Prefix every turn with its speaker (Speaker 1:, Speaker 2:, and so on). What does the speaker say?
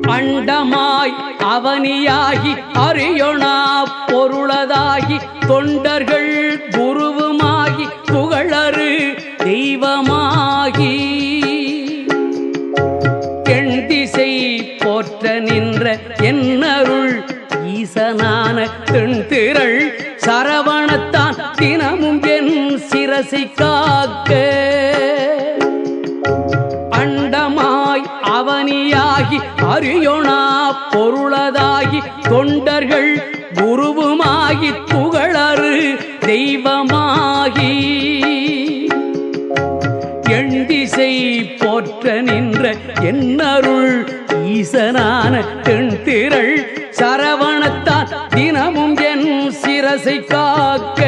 Speaker 1: அண்டமாய் அவனியாகி அறியொணா பொருளதாகி தொண்டர்கள் குருவுமாகி புகழறு தெய்வமாகி எண் திசை போற்ற நின்ற என்னருள் ஈசனான தென்திரள் சரவணத்தான் தினமும் என் சிரசை காக்க அண்டமாய் அவனியாகி அறியொணா பொருளதாகி தொண்டர்கள் குருவுமாகி புகழறு தெய்வமாகி எண் திசை போற்ற நின்ற என்னருள் ஈசனான தென்திரள் சரவணத்தான் தினமும் என் சிரசை காக்க